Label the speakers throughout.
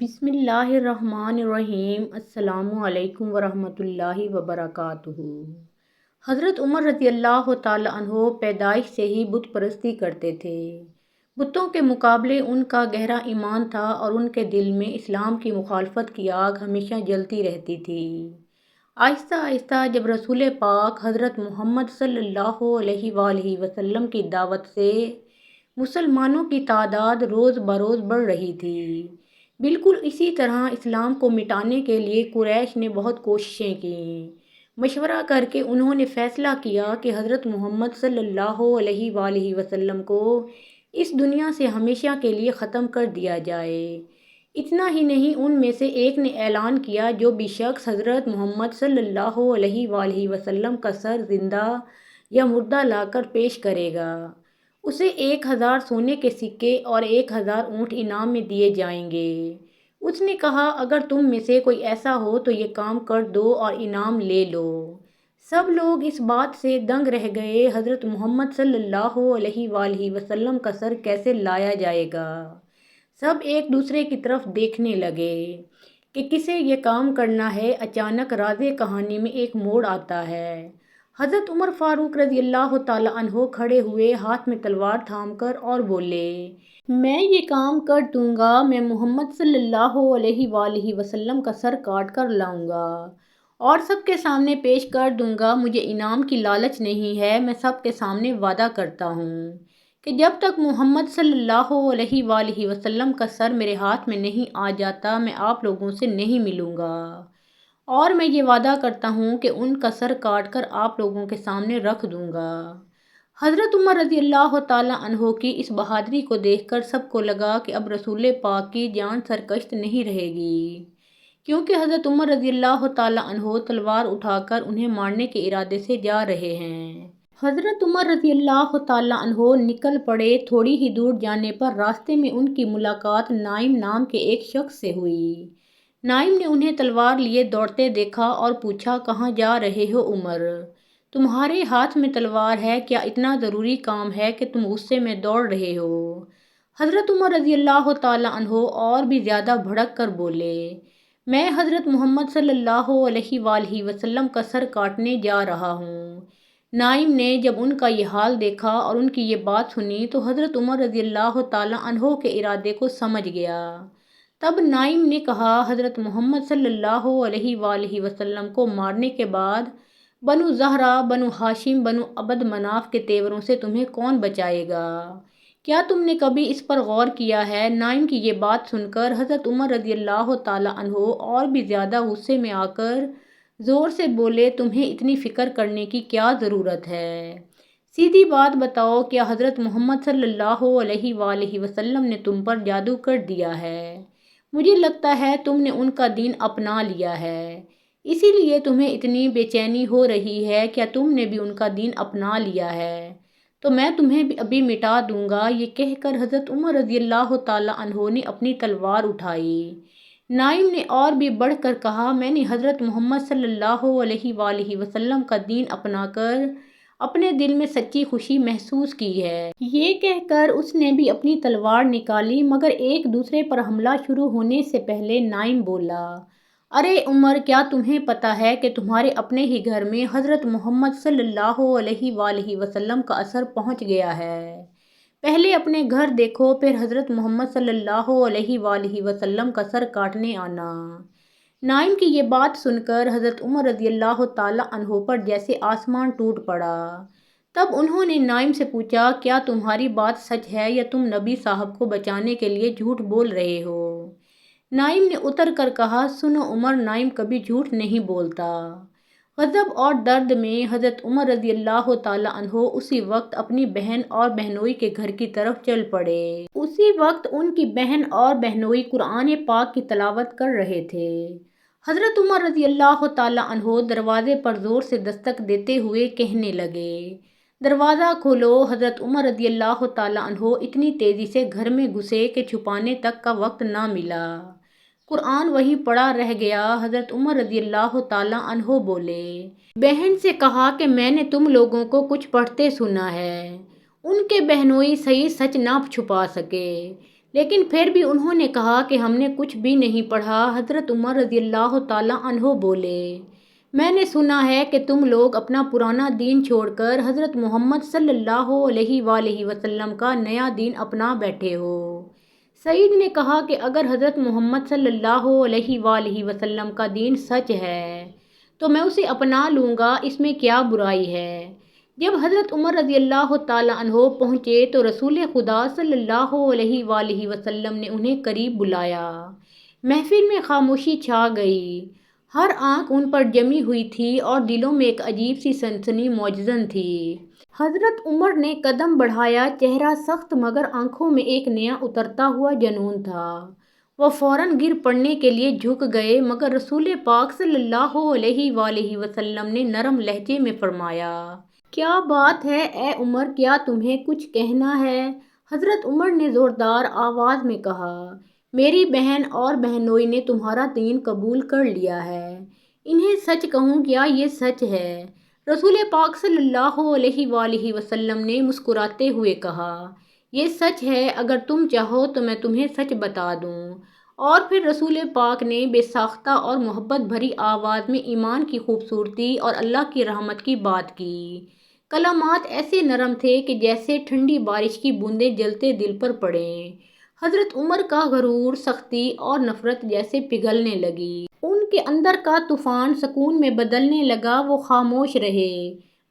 Speaker 1: بسم اللہ الرحمن الرحیم۔ السلام علیکم ورحمۃ اللہ وبرکاتہ۔ حضرت عمر رضی اللہ تعالی عنہ پیدائش سے ہی بت پرستی کرتے تھے۔ بتوں کے مقابلے ان کا گہرا ایمان تھا اور ان کے دل میں اسلام کی مخالفت کی آگ ہمیشہ جلتی رہتی تھی۔ آہستہ آہستہ جب رسول پاک حضرت محمد صلی اللہ علیہ وآلہ وسلم کی دعوت سے مسلمانوں کی تعداد روز بروز بڑھ رہی تھی، بالکل اسی طرح اسلام کو مٹانے کے لیے قریش نے بہت کوششیں کیں۔ مشورہ کر کے انہوں نے فیصلہ کیا کہ حضرت محمد صلی اللہ علیہ وآلہ وسلم کو اس دنیا سے ہمیشہ کے لیے ختم کر دیا جائے۔ اتنا ہی نہیں، ان میں سے ایک نے اعلان کیا، جو بھی شخص حضرت محمد صلی اللہ علیہ وآلہ وسلم کا سر زندہ یا مردہ لا کر پیش کرے گا، اسے 1000 سونے کے سکے اور 1000 اونٹ انعام میں دیے جائیں گے۔ اس نے کہا، اگر تم میں سے کوئی ایسا ہو تو یہ کام کر دو اور انعام لے لو۔ سب لوگ اس بات سے دنگ رہ گئے، حضرت محمد صلی اللہ علیہ وآلہ وسلم کا سر کیسے لایا جائے گا؟ سب ایک دوسرے کی طرف دیکھنے لگے کہ کسے یہ کام کرنا ہے۔ اچانک راز کہانی میں ایک موڑ آتا ہے۔ حضرت عمر فاروق رضی اللہ تعالی عنہ کھڑے ہوئے، ہاتھ میں تلوار تھام کر، اور بولے، میں یہ کام کر دوں گا، میں محمد صلی اللہ علیہ وآلہ وسلم کا سر کاٹ کر لاؤں گا اور سب کے سامنے پیش کر دوں گا۔ مجھے انعام کی لالچ نہیں ہے، میں سب کے سامنے وعدہ کرتا ہوں کہ جب تک محمد صلی اللہ علیہ وآلہ وسلم کا سر میرے ہاتھ میں نہیں آ جاتا، میں آپ لوگوں سے نہیں ملوں گا، اور میں یہ وعدہ کرتا ہوں کہ ان کا سر کاٹ کر آپ لوگوں کے سامنے رکھ دوں گا۔ حضرت عمر رضی اللہ تعالی عنہ کی اس بہادری کو دیکھ کر سب کو لگا کہ اب رسول پاک کی جان سرکشت نہیں رہے گی، کیونکہ حضرت عمر رضی اللہ تعالی عنہ تلوار اٹھا کر انہیں مارنے کے ارادے سے جا رہے ہیں۔ حضرت عمر رضی اللہ تعالی عنہ نکل پڑے۔ تھوڑی ہی دور جانے پر راستے میں ان کی ملاقات نائم نام کے ایک شخص سے ہوئی۔ نائم نے انہیں تلوار لیے دوڑتے دیکھا اور پوچھا، کہاں جا رہے ہو عمر؟ تمہارے ہاتھ میں تلوار ہے، کیا اتنا ضروری کام ہے کہ تم غصے میں دوڑ رہے ہو؟ حضرت عمر رضی اللہ تعالی عنہ اور بھی زیادہ بھڑک کر بولے، میں حضرت محمد صلی اللہ علیہ وآلہ وسلم کا سر کاٹنے جا رہا ہوں۔ نائم نے جب ان کا یہ حال دیکھا اور ان کی یہ بات سنی تو حضرت عمر رضی اللہ تعالی عنہ کے ارادے کو سمجھ گیا۔ تب نائم نے کہا، حضرت محمد صلی اللہ علیہ وآلہ وسلم کو مارنے کے بعد بنو زہرہ، بنو ہاشم، بنو عبد مناف کے تیوروں سے تمہیں کون بچائے گا؟ کیا تم نے کبھی اس پر غور کیا ہے؟ نائم کی یہ بات سن کر حضرت عمر رضی اللہ تعالی عنہ اور بھی زیادہ غصے میں آ کر زور سے بولے، تمہیں اتنی فکر کرنے کی کیا ضرورت ہے؟ سیدھی بات بتاؤ، کیا حضرت محمد صلی اللہ علیہ وآلہ وسلم نے تم پر جادو کر دیا ہے؟ مجھے لگتا ہے تم نے ان کا دین اپنا لیا ہے، اسی لیے تمہیں اتنی بے چینی ہو رہی ہے۔ کیا تم نے بھی ان کا دین اپنا لیا ہے تو میں تمہیں بھی ابھی مٹا دوں گا۔ یہ کہہ کر حضرت عمر رضی اللہ تعالی عنہ نے اپنی تلوار اٹھائی۔ نائم نے اور بھی بڑھ کر کہا، میں نے حضرت محمد صلی اللہ علیہ وآلہ وسلم کا دین اپنا کر اپنے دل میں سچی خوشی محسوس کی ہے۔ یہ کہہ کر اس نے بھی اپنی تلوار نکالی، مگر ایک دوسرے پر حملہ شروع ہونے سے پہلے نائم بولا، ارے عمر، کیا تمہیں پتہ ہے کہ تمہارے اپنے ہی گھر میں حضرت محمد صلی اللہ علیہ وآلہ وسلم کا اثر پہنچ گیا ہے؟ پہلے اپنے گھر دیکھو، پھر حضرت محمد صلی اللہ علیہ وآلہ وسلم کا سر کاٹنے آنا۔ نائم کی یہ بات سن کر حضرت عمر رضی اللہ تعالی عنہ پر جیسے آسمان ٹوٹ پڑا۔ تب انہوں نے نائم سے پوچھا، کیا تمہاری بات سچ ہے یا تم نبی صاحب کو بچانے کے لیے جھوٹ بول رہے ہو؟ نائم نے اتر کر کہا، سنو عمر، نائم کبھی جھوٹ نہیں بولتا۔ غضب اور درد میں حضرت عمر رضی اللہ تعالی عنہ اسی وقت اپنی بہن اور بہنوئی کے گھر کی طرف چل پڑے۔ اسی وقت ان کی بہن اور بہنوئی قرآن پاک کی تلاوت کر رہے تھے۔ حضرت عمر رضی اللہ تعالی عنہ دروازے پر زور سے دستک دیتے ہوئے کہنے لگے، دروازہ کھولو۔ حضرت عمر رضی اللہ تعالی عنہ اتنی تیزی سے گھر میں گھسے کہ چھپانے تک کا وقت نہ ملا۔ قرآن وہیں پڑا رہ گیا۔ حضرت عمر رضی اللہ تعالی عنہ بولے، بہن سے کہا کہ میں نے تم لوگوں کو کچھ پڑھتے سنا ہے۔ ان کے بہنوئی صحیح سچ نہ چھپا سکے، لیکن پھر بھی انہوں نے کہا کہ ہم نے کچھ بھی نہیں پڑھا۔ حضرت عمر رضی اللہ تعالیٰ عنہ بولے، میں نے سنا ہے کہ تم لوگ اپنا پرانا دین چھوڑ کر حضرت محمد صلی اللہ علیہ وآلہ وسلم کا نیا دین اپنا بیٹھے ہو۔ سعید نے کہا کہ اگر حضرت محمد صلی اللہ علیہ وآلہ وسلم کا دین سچ ہے تو میں اسے اپنا لوں گا، اس میں کیا برائی ہے؟ جب حضرت عمر رضی اللہ تعالیٰ عنہ پہنچے تو رسول خدا صلی اللہ علیہ وآلہ وسلم نے انہیں قریب بلایا۔ محفل میں خاموشی چھا گئی، ہر آنکھ ان پر جمی ہوئی تھی اور دلوں میں ایک عجیب سی سنسنی موجزن تھی۔ حضرت عمر نے قدم بڑھایا، چہرہ سخت مگر آنکھوں میں ایک نیا اترتا ہوا جنون تھا۔ وہ فوراً گر پڑنے کے لیے جھک گئے، مگر رسول پاک صلی اللہ علیہ وآلہ وسلم نے نرم لہجے میں فرمایا، کیا بات ہے اے عمر، کیا تمہیں کچھ کہنا ہے؟ حضرت عمر نے زوردار آواز میں کہا، میری بہن اور بہنوئی نے تمہارا دین قبول کر لیا ہے۔ انہیں سچ کہوں کیا یہ سچ ہے؟ رسول پاک صلی اللہ علیہ وآلہ وسلم نے مسکراتے ہوئے کہا، یہ سچ ہے، اگر تم چاہو تو میں تمہیں سچ بتا دوں۔ اور پھر رسول پاک نے بے ساختہ اور محبت بھری آواز میں ایمان کی خوبصورتی اور اللہ کی رحمت کی بات کی۔ کلمات ایسے نرم تھے کہ جیسے ٹھنڈی بارش کی بوندیں جلتے دل پر پڑیں۔ حضرت عمر کا غرور، سختی اور نفرت جیسے پگھلنے لگی۔ ان کے اندر کا طوفان سکون میں بدلنے لگا۔ وہ خاموش رہے،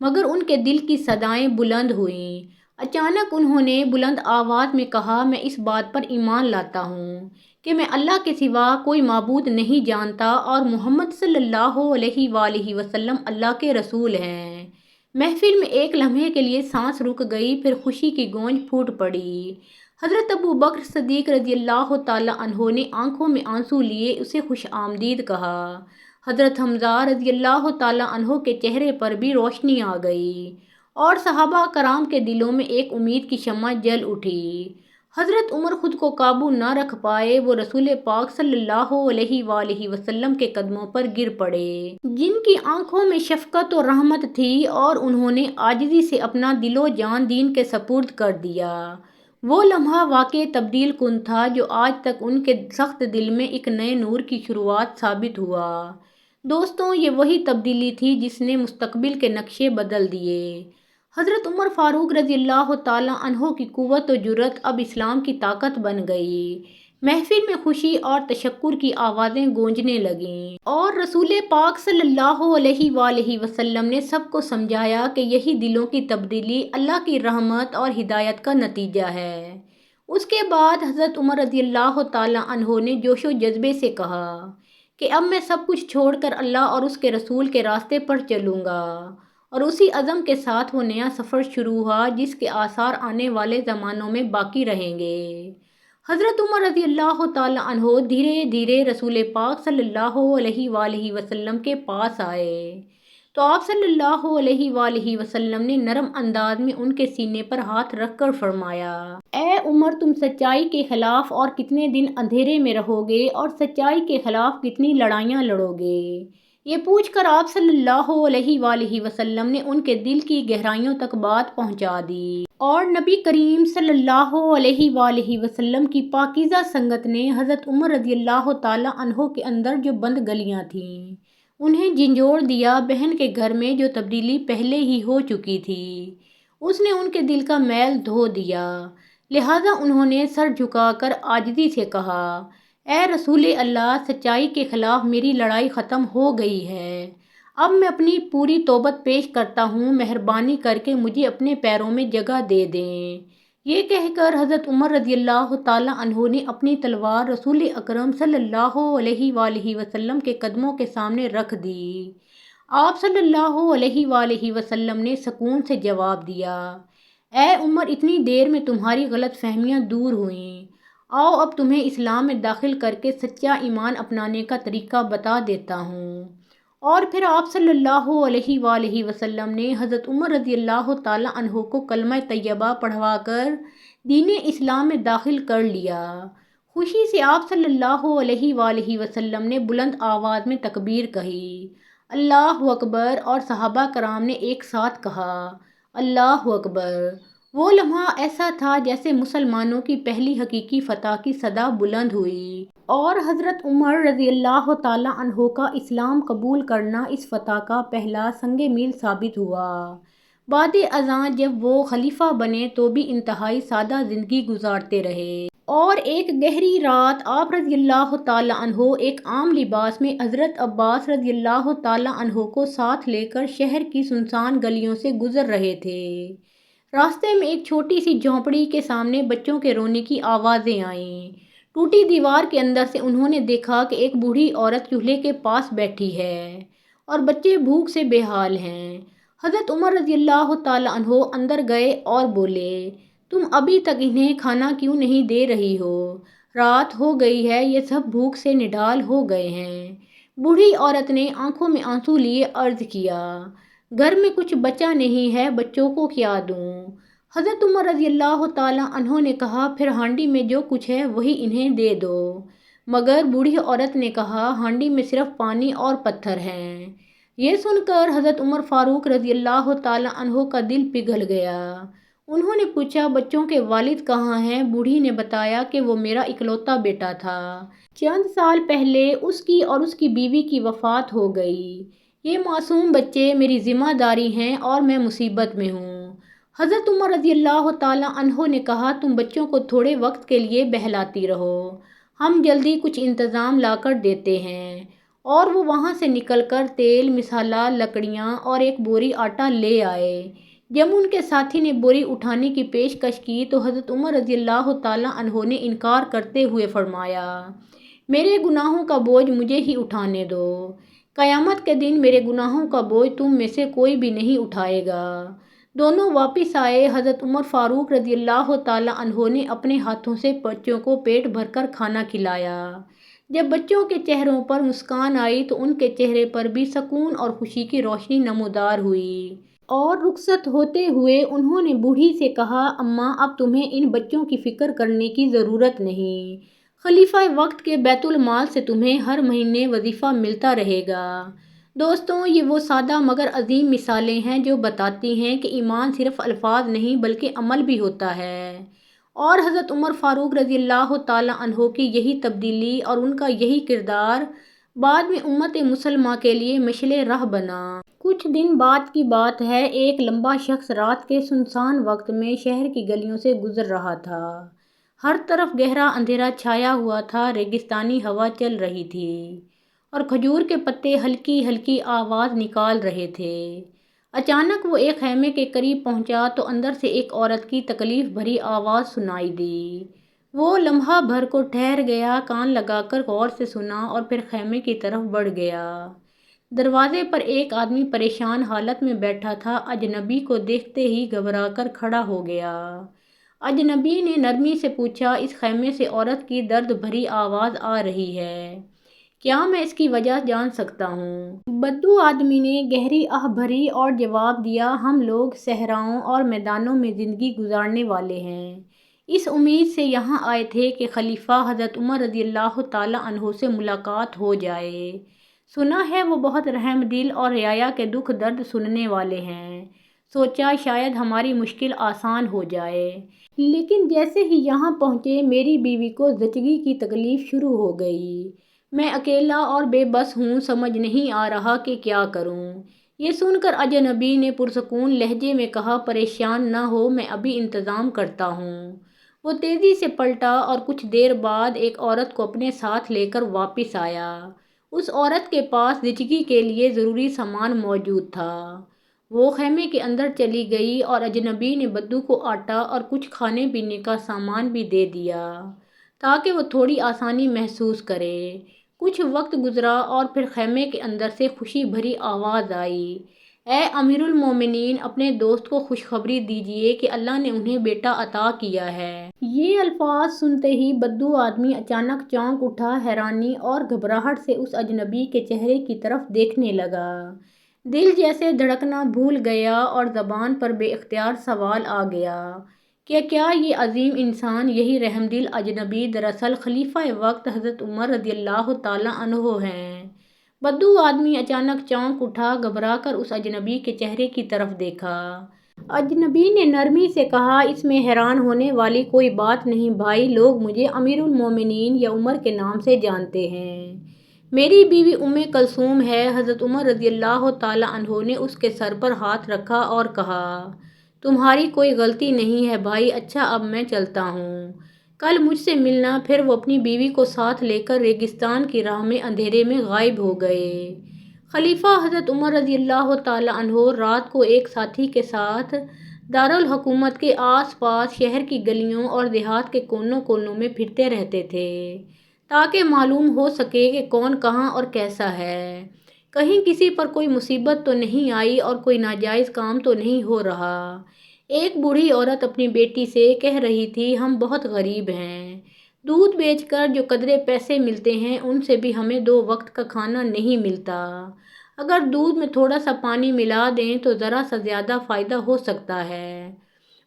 Speaker 1: مگر ان کے دل کی صدائیں بلند ہوئیں۔ اچانک انہوں نے بلند آواز میں کہا، میں اس بات پر ایمان لاتا ہوں کہ میں اللہ کے سوا کوئی معبود نہیں جانتا اور محمد صلی اللہ علیہ وآلہ وسلم اللہ کے رسول ہیں۔ محفل میں ایک لمحے کے لیے سانس رک گئی، پھر خوشی کی گونج پھوٹ پڑی۔ حضرت ابوبکر صدیق رضی اللہ تعالیٰ عنہ نے آنکھوں میں آنسو لیے اسے خوش آمدید کہا۔ حضرت حمزہ رضی اللہ تعالیٰ عنہ کے چہرے پر بھی روشنی آ گئی اور صحابہ کرام کے دلوں میں ایک امید کی شمع جل اٹھی۔ حضرت عمر خود کو قابو نہ رکھ پائے، وہ رسول پاک صلی اللہ علیہ وآلہ وسلم کے قدموں پر گر پڑے، جن کی آنکھوں میں شفقت و رحمت تھی، اور انہوں نے عاجزی سے اپنا دل و جان دین کے سپرد کر دیا۔ وہ لمحہ واقعی تبدیل کن تھا جو آج تک ان کے سخت دل میں ایک نئے نور کی شروعات ثابت ہوا۔ دوستوں، یہ وہی تبدیلی تھی جس نے مستقبل کے نقشے بدل دیے۔ حضرت عمر فاروق رضی اللہ تعالیٰ عنہ کی قوت و جرأت اب اسلام کی طاقت بن گئی۔ محفل میں خوشی اور تشکر کی آوازیں گونجنے لگیں، اور رسول پاک صلی اللہ علیہ وآلہ وسلم نے سب کو سمجھایا کہ یہی دلوں کی تبدیلی اللہ کی رحمت اور ہدایت کا نتیجہ ہے۔ اس کے بعد حضرت عمر رضی اللہ تعالیٰ عنہ نے جوش و جذبے سے کہا کہ اب میں سب کچھ چھوڑ کر اللہ اور اس کے رسول کے راستے پر چلوں گا، اور اسی عزم کے ساتھ وہ نیا سفر شروع ہوا جس کے آثار آنے والے زمانوں میں باقی رہیں گے۔ حضرت عمر رضی اللہ تعالیٰ عنہ دھیرے دھیرے رسول پاک صلی اللہ علیہ وآلہ وسلم کے پاس آئے تو آپ صلی اللہ علیہ وآلہ وسلم نے نرم انداز میں ان کے سینے پر ہاتھ رکھ کر فرمایا، اے عمر، تم سچائی کے خلاف اور کتنے دن اندھیرے میں رہو گے اور سچائی کے خلاف کتنی لڑائیاں لڑو گے؟ یہ پوچھ کر آپ صلی اللہ علیہ وآلہ وسلم نے ان کے دل کی گہرائیوں تک بات پہنچا دی، اور نبی کریم صلی اللہ علیہ وآلہ وسلم کی پاکیزہ سنگت نے حضرت عمر رضی اللہ تعالیٰ عنہ کے اندر جو بند گلیاں تھیں انہیں جھنجھوڑ دیا۔ بہن کے گھر میں جو تبدیلی پہلے ہی ہو چکی تھی اس نے ان کے دل کا میل دھو دیا، لہٰذا انہوں نے سر جھکا کر عاجزی سے کہا، اے رسول اللہ، سچائی کے خلاف میری لڑائی ختم ہو گئی ہے، اب میں اپنی پوری توبت پیش کرتا ہوں، مہربانی کر کے مجھے اپنے پیروں میں جگہ دے دیں۔ یہ کہہ کر حضرت عمر رضی اللہ تعالیٰ عنہ نے اپنی تلوار رسول اکرم صلی اللہ علیہ وآلہ وسلم کے قدموں کے سامنے رکھ دی۔ آپ صلی اللہ علیہ وآلہ وسلم نے سکون سے جواب دیا، اے عمر، اتنی دیر میں تمہاری غلط فہمیاں دور ہوئیں، آؤ اب تمہیں اسلام میں داخل کر کے سچا ایمان اپنانے کا طریقہ بتا دیتا ہوں۔ اور پھر آپ صلی اللہ علیہ وآلہ وسلم نے حضرت عمر رضی اللہ تعالیٰ عنہ کو کلمہ طیبہ پڑھوا کر دین اسلام میں داخل کر لیا۔ خوشی سے آپ صلی اللہ علیہ وآلہ وسلم نے بلند آواز میں تکبیر کہی، اللہ اکبر، اور صحابہ کرام نے ایک ساتھ کہا، اللہ اکبر۔ وہ لمحہ ایسا تھا جیسے مسلمانوں کی پہلی حقیقی فتح کی صدا بلند ہوئی اور حضرت عمر رضی اللہ تعالیٰ عنہ کا اسلام قبول کرنا اس فتح کا پہلا سنگ میل ثابت ہوا۔ بعد ازاں جب وہ خلیفہ بنے تو بھی انتہائی سادہ زندگی گزارتے رہے اور ایک گہری رات آپ رضی اللہ تعالیٰ عنہ ایک عام لباس میں حضرت عباس رضی اللہ تعالیٰ عنہ کو ساتھ لے کر شہر کی سنسان گلیوں سے گزر رہے تھے۔ راستے میں ایک چھوٹی سی جھونپڑی کے سامنے بچوں کے رونے کی آوازیں آئیں۔ ٹوٹی دیوار کے اندر سے انہوں نے دیکھا کہ ایک بوڑھی عورت چولہے کے پاس بیٹھی ہے اور بچے بھوک سے بے حال ہیں۔ حضرت عمر رضی اللہ تعالیٰ عنہ اندر گئے اور بولے، تم ابھی تک انہیں کھانا کیوں نہیں دے رہی ہو؟ رات ہو گئی ہے، یہ سب بھوک سے نڈال ہو گئے ہیں۔ بوڑھی عورت نے آنکھوں میں آنسو لیے عرض کیا، گھر میں کچھ بچا نہیں ہے، بچوں کو کیا دوں؟ حضرت عمر رضی اللہ تعالیٰ عنہ نے کہا، پھر ہانڈی میں جو کچھ ہے وہی انہیں دے دو۔ مگر بوڑھی عورت نے کہا، ہانڈی میں صرف پانی اور پتھر ہیں۔ یہ سن کر حضرت عمر فاروق رضی اللہ تعالیٰ عنہ کا دل پگھل گیا۔ انہوں نے پوچھا، بچوں کے والد کہاں ہیں؟ بوڑھی نے بتایا کہ وہ میرا اکلوتا بیٹا تھا، چند سال پہلے اس کی اور اس کی بیوی کی وفات ہو گئی۔ یہ معصوم بچے میری ذمہ داری ہیں اور میں مصیبت میں ہوں۔ حضرت عمر رضی اللہ تعالیٰ عنہ نے کہا، تم بچوں کو تھوڑے وقت کے لیے بہلاتی رہو، ہم جلدی کچھ انتظام لا کر دیتے ہیں۔ اور وہ وہاں سے نکل کر تیل، مسالہ، لکڑیاں اور ایک بوری آٹا لے آئے۔ جب ان کے ساتھی نے بوری اٹھانے کی پیشکش کی تو حضرت عمر رضی اللہ تعالیٰ عنہ نے انکار کرتے ہوئے فرمایا، میرے گناہوں کا بوجھ مجھے ہی اٹھانے دو، قیامت کے دن میرے گناہوں کا بوجھ تم میں سے کوئی بھی نہیں اٹھائے گا۔ دونوں واپس آئے۔ حضرت عمر فاروق رضی اللہ تعالیٰ عنہ نے اپنے ہاتھوں سے بچوں کو پیٹ بھر کر کھانا کھلایا۔ جب بچوں کے چہروں پر مسکان آئی تو ان کے چہرے پر بھی سکون اور خوشی کی روشنی نمودار ہوئی، اور رخصت ہوتے ہوئے انہوں نے بوڑھی سے کہا، اماں اب تمہیں ان بچوں کی فکر کرنے کی ضرورت نہیں، خلیفہ وقت کے بیت المال سے تمہیں ہر مہینے وظیفہ ملتا رہے گا۔ دوستوں، یہ وہ سادہ مگر عظیم مثالیں ہیں جو بتاتی ہیں کہ ایمان صرف الفاظ نہیں بلکہ عمل بھی ہوتا ہے، اور حضرت عمر فاروق رضی اللہ تعالیٰ عنہ کی یہی تبدیلی اور ان کا یہی کردار بعد میں امت مسلمہ کے لیے مشعل راہ بنا۔ کچھ دن بعد کی بات ہے، ایک لمبا شخص رات کے سنسان وقت میں شہر کی گلیوں سے گزر رہا تھا۔ ہر طرف گہرا اندھیرا چھایا ہوا تھا، ریگستانی ہوا چل رہی تھی اور کھجور کے پتے ہلکی ہلکی آواز نکال رہے تھے۔ اچانک وہ ایک خیمے کے قریب پہنچا تو اندر سے ایک عورت کی تکلیف بھری آواز سنائی دی۔ وہ لمحہ بھر کو ٹھہر گیا، کان لگا کر غور سے سنا اور پھر خیمے کی طرف بڑھ گیا۔ دروازے پر ایک آدمی پریشان حالت میں بیٹھا تھا، اجنبی کو دیکھتے ہی گھبرا کر کھڑا ہو گیا۔ اجنبی نے نرمی سے پوچھا، اس خیمے سے عورت کی درد بھری آواز آ رہی ہے، کیا میں اس کی وجہ جان سکتا ہوں؟ بدو آدمی نے گہری آہ بھری اور جواب دیا، ہم لوگ صحراؤں اور میدانوں میں زندگی گزارنے والے ہیں، اس امید سے یہاں آئے تھے کہ خلیفہ حضرت عمر رضی اللہ تعالیٰ عنہ سے ملاقات ہو جائے۔ سنا ہے وہ بہت رحم دل اور رعایا کے دکھ درد سننے والے ہیں، سوچا شاید ہماری مشکل آسان ہو جائے۔ لیکن جیسے ہی یہاں پہنچے میری بیوی کو زچگی کی تکلیف شروع ہو گئی، میں اکیلا اور بے بس ہوں، سمجھ نہیں آ رہا کہ کیا کروں۔ یہ سن کر اجنبی نے پرسکون لہجے میں کہا، پریشان نہ ہو، میں ابھی انتظام کرتا ہوں۔ وہ تیزی سے پلٹا اور کچھ دیر بعد ایک عورت کو اپنے ساتھ لے کر واپس آیا۔ اس عورت کے پاس زچگی کے لیے ضروری سامان موجود تھا۔ وہ خیمے کے اندر چلی گئی اور اجنبی نے بدو کو آٹا اور کچھ کھانے پینے کا سامان بھی دے دیا تاکہ وہ تھوڑی آسانی محسوس کرے۔ کچھ وقت گزرا اور پھر خیمے کے اندر سے خوشی بھری آواز آئی، اے امیر المومنین، اپنے دوست کو خوشخبری دیجیے کہ اللہ نے انہیں بیٹا عطا کیا ہے۔ یہ الفاظ سنتے ہی بدو آدمی اچانک چونک اٹھا، حیرانی اور گھبراہٹ سے اس اجنبی کے چہرے کی طرف دیکھنے لگا۔ دل جیسے دھڑکنا بھول گیا اور زبان پر بے اختیار سوال آ گیا کہ کیا یہ عظیم انسان، یہی رحم دل اجنبی دراصل خلیفہ وقت حضرت عمر رضی اللہ تعالیٰ عنہ ہیں؟ بدو آدمی اچانک چونک اٹھا، گھبرا کر اس اجنبی کے چہرے کی طرف دیکھا۔ اجنبی نے نرمی سے کہا، اس میں حیران ہونے والی کوئی بات نہیں بھائی، لوگ مجھے امیر المومنین یا عمر کے نام سے جانتے ہیں۔ میری بیوی کلثوم ہے۔ حضرت عمر رضی اللہ تعالیٰ عنہ نے اس کے سر پر ہاتھ رکھا اور کہا، تمہاری کوئی غلطی نہیں ہے بھائی، اچھا اب میں چلتا ہوں، کل مجھ سے ملنا۔ پھر وہ اپنی بیوی کو ساتھ لے کر ریگستان کی راہ میں اندھیرے میں غائب ہو گئے۔ خلیفہ حضرت عمر رضی اللہ تعالیٰ عنہ رات کو ایک ساتھی کے ساتھ دارالحکومت کے آس پاس شہر کی گلیوں اور دیہات کے کونوں کونوں میں پھرتے رہتے تھے تاکہ معلوم ہو سکے کہ کون کہاں اور کیسا ہے، کہیں کسی پر کوئی مصیبت تو نہیں آئی اور کوئی ناجائز کام تو نہیں ہو رہا۔ ایک بوڑھی عورت اپنی بیٹی سے کہہ رہی تھی، ہم بہت غریب ہیں، دودھ بیچ کر جو قدرے پیسے ملتے ہیں ان سے بھی ہمیں 2 وقت کا کھانا نہیں ملتا، اگر دودھ میں تھوڑا سا پانی ملا دیں تو ذرا سا زیادہ فائدہ ہو سکتا ہے۔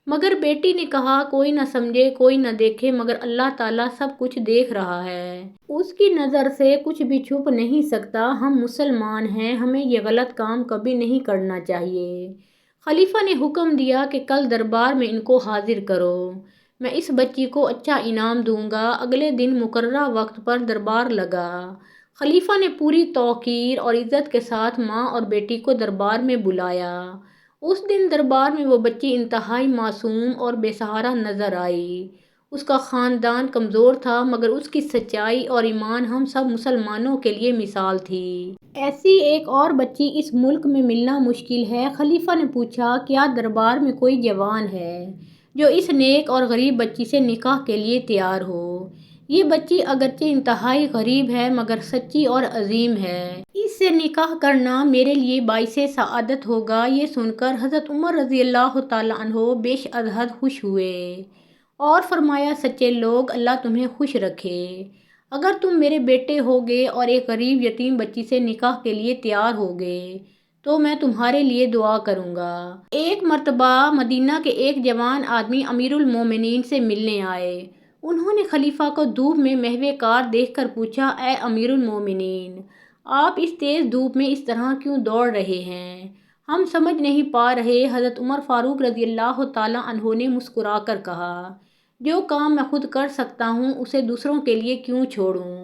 Speaker 1: مگر بیٹی نے کہا، کوئی نہ سمجھے کوئی نہ دیکھے مگر اللہ تعالیٰ سب کچھ دیکھ رہا ہے، اس کی نظر سے کچھ بھی چھپ نہیں سکتا، ہم مسلمان ہیں، ہمیں یہ غلط کام کبھی نہیں کرنا چاہیے۔ خلیفہ نے حکم دیا کہ کل دربار میں ان کو حاضر کرو، میں اس بچی کو اچھا انعام دوں گا۔ اگلے دن مقررہ وقت پر دربار لگا۔ خلیفہ نے پوری توقیر اور عزت کے ساتھ ماں اور بیٹی کو دربار میں بلایا۔ اس دن دربار میں وہ بچی انتہائی معصوم اور بے سہارا نظر آئی۔ اس کا خاندان کمزور تھا مگر اس کی سچائی اور ایمان ہم سب مسلمانوں کے لیے مثال تھی۔ ایسی ایک اور بچی اس ملک میں ملنا مشکل ہے۔ خلیفہ نے پوچھا، کیا دربار میں کوئی جوان ہے جو اس نیک اور غریب بچی سے نکاح کے لیے تیار ہو؟ یہ بچی اگرچہ انتہائی غریب ہے مگر سچی اور عظیم ہے، اس سے نکاح کرنا میرے لیے باعث سعادت ہوگا۔ یہ سن کر حضرت عمر رضی اللہ تعالیٰ عنہ بیش از حد خوش ہوئے اور فرمایا، سچے لوگ، اللہ تمہیں خوش رکھے، اگر تم میرے بیٹے ہوگے اور ایک غریب یتیم بچی سے نکاح کے لیے تیار ہوگے تو میں تمہارے لیے دعا کروں گا۔ ایک مرتبہ مدینہ کے ایک جوان آدمی امیر المومنین سے ملنے آئے۔ انہوں نے خلیفہ کو دھوپ میں محو کار دیکھ کر پوچھا، اے امیر المومنین، آپ اس تیز دھوپ میں اس طرح کیوں دوڑ رہے ہیں؟ ہم سمجھ نہیں پا رہے۔ حضرت عمر فاروق رضی اللہ تعالیٰ عنہ نے مسکرا کر کہا، جو کام میں خود کر سکتا ہوں اسے دوسروں کے لیے کیوں چھوڑوں؟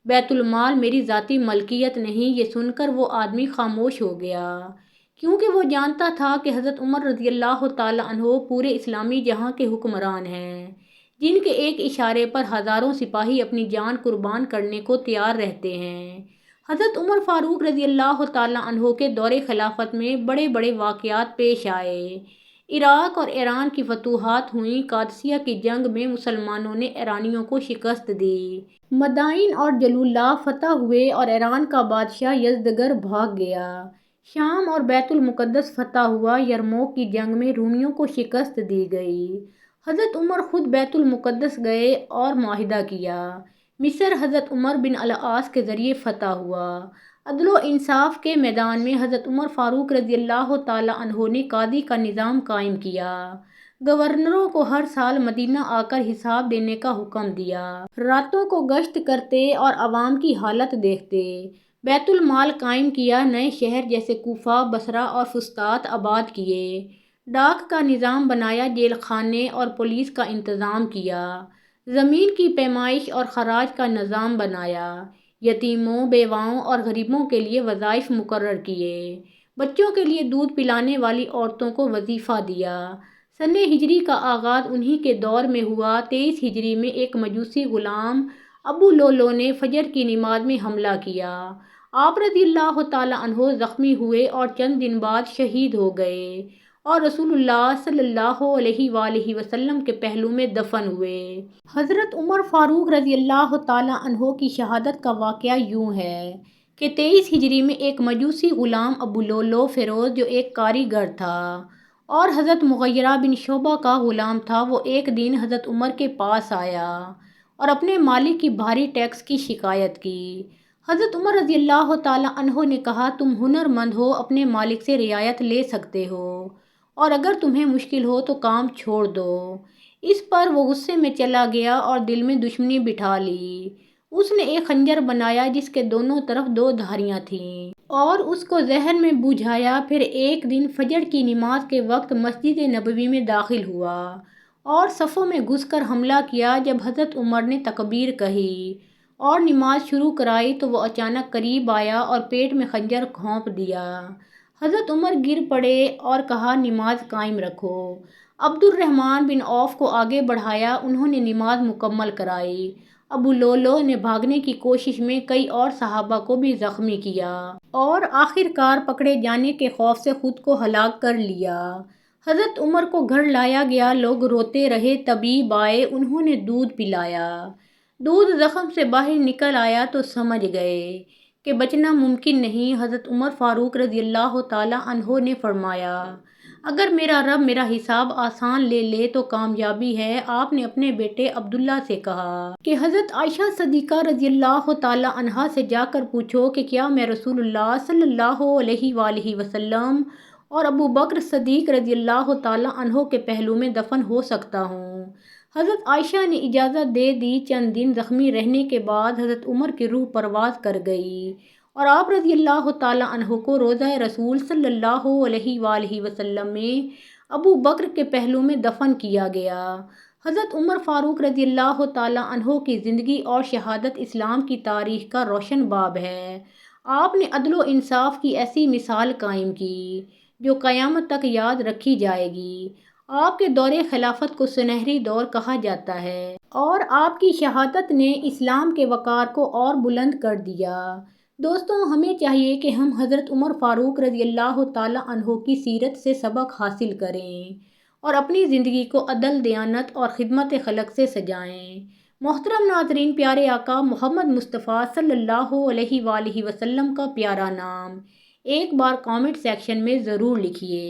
Speaker 1: بیت المال میری ذاتی ملکیت نہیں۔ یہ سن کر وہ آدمی خاموش ہو گیا کیونکہ وہ جانتا تھا کہ حضرت عمر رضی اللہ تعالیٰ عنہ پورے اسلامی جہاں کے حکمران ہیں، جن کے ایک اشارے پر ہزاروں سپاہی اپنی جان قربان کرنے کو تیار رہتے ہیں۔ حضرت عمر فاروق رضی اللہ تعالیٰ عنہ کے دور خلافت میں بڑے بڑے واقعات پیش آئے۔ عراق اور ایران کی فتوحات ہوئیں۔ قادسیہ کی جنگ میں مسلمانوں نے ایرانیوں کو شکست دی۔ مدائن اور جلولہ فتح ہوئے اور ایران کا بادشاہ یزدگرد بھاگ گیا۔ شام اور بیت المقدس فتح ہوا۔ یرموک کی جنگ میں رومیوں کو شکست دی گئی۔ حضرت عمر خود بیت المقدس گئے اور معاہدہ کیا۔ مصر حضرت عمر بن العاص کے ذریعے فتح ہوا۔ عدل و انصاف کے میدان میں حضرت عمر فاروق رضی اللہ تعالیٰ عنہ نے قاضی کا نظام قائم کیا۔ گورنروں کو ہر سال مدینہ آ کر حساب دینے کا حکم دیا۔ راتوں کو گشت کرتے اور عوام کی حالت دیکھتے۔ بیت المال قائم کیا۔ نئے شہر جیسے کوفہ، بصرہ اور فسطاط آباد کیے۔ ڈاک کا نظام بنایا۔ جیل خانے اور پولیس کا انتظام کیا۔ زمین کی پیمائش اور خراج کا نظام بنایا۔ یتیموں، بیواؤں اور غریبوں کے لیے وظائف مقرر کیے۔ بچوں کے لیے دودھ پلانے والی عورتوں کو وظیفہ دیا۔ سنِ ہجری کا آغاز انہی کے دور میں ہوا۔ 23 ہجری میں ایک مجوسی غلام ابو لؤلؤ نے فجر کی نماز میں حملہ کیا۔ آپ رضی اللہ تعالیٰ عنہ زخمی ہوئے اور چند دن بعد شہید ہو گئے اور رسول اللہ صلی اللہ علیہ وآلہ وسلم کے پہلو میں دفن ہوئے۔ حضرت عمر فاروق رضی اللہ تعالیٰ عنہ کی شہادت کا واقعہ یوں ہے کہ 23 ہجری میں ایک مجوسی غلام ابو لؤلؤ فیروز جو ایک کاریگر تھا اور حضرت مغیرہ بن شعبہ کا غلام تھا، وہ ایک دن حضرت عمر کے پاس آیا اور اپنے مالک کی بھاری ٹیکس کی شکایت کی۔ حضرت عمر رضی اللہ تعالیٰ عنہ نے کہا، تم ہنر مند ہو، اپنے مالک سے رعایت لے سکتے ہو اور اگر تمہیں مشکل ہو تو کام چھوڑ دو۔ اس پر وہ غصے میں چلا گیا اور دل میں دشمنی بٹھا لی۔ اس نے ایک خنجر بنایا جس کے دونوں طرف 2 دھاریاں تھیں اور اس کو ذہن میں بجھایا۔ پھر ایک دن فجر کی نماز کے وقت مسجد نبوی میں داخل ہوا اور صفوں میں گھس کر حملہ کیا۔ جب حضرت عمر نے تکبیر کہی اور نماز شروع کرائی تو وہ اچانک قریب آیا اور پیٹ میں خنجر گھونپ دیا۔ حضرت عمر گر پڑے اور کہا، نماز قائم رکھو۔ عبد الرحمن بن عوف کو آگے بڑھایا، انہوں نے نماز مکمل کرائی۔ ابو لؤلؤ نے بھاگنے کی کوشش میں کئی اور صحابہ کو بھی زخمی کیا اور آخر کار پکڑے جانے کے خوف سے خود کو ہلاک کر لیا۔ حضرت عمر کو گھر لایا گیا، لوگ روتے رہے، طبیب آئے، انہوں نے دودھ پلایا۔ دودھ زخم سے باہر نکل آیا تو سمجھ گئے کہ بچنا ممکن نہیں۔ حضرت عمر فاروق رضی اللہ تعالیٰ عنہ نے فرمایا، اگر میرا رب میرا حساب آسان لے لے تو کامیابی ہے۔ آپ نے اپنے بیٹے عبداللہ سے کہا کہ حضرت عائشہ صدیقہ رضی اللہ تعالیٰ عنہا سے جا کر پوچھو کہ کیا میں رسول اللہ صلی اللہ علیہ وآلہ وسلم اور ابو بکر صدیق رضی اللہ تعالیٰ عنہ کے پہلو میں دفن ہو سکتا ہوں۔ حضرت عائشہ نے اجازت دے دی۔ چند دن زخمی رہنے کے بعد حضرت عمر کی روح پرواز کر گئی اور آپ رضی اللہ تعالیٰ عنہ کو روضہ رسول صلی اللہ علیہ وآلہ وسلم میں ابو بکر کے پہلو میں دفن کیا گیا۔ حضرت عمر فاروق رضی اللہ تعالیٰ عنہ کی زندگی اور شہادت اسلام کی تاریخ کا روشن باب ہے۔ آپ نے عدل و انصاف کی ایسی مثال قائم کی جو قیامت تک یاد رکھی جائے گی۔ آپ کے دور خلافت کو سنہری دور کہا جاتا ہے اور آپ کی شہادت نے اسلام کے وقار کو اور بلند کر دیا۔ دوستوں، ہمیں چاہیے کہ ہم حضرت عمر فاروق رضی اللہ تعالیٰ عنہ کی سیرت سے سبق حاصل کریں اور اپنی زندگی کو عدل، دیانت اور خدمت خلق سے سجائیں۔ محترم ناظرین، پیارے آقا محمد مصطفیٰ صلی اللہ علیہ وآلہ وسلم کا پیارا نام ایک بار کامنٹ سیکشن میں ضرور لکھیے۔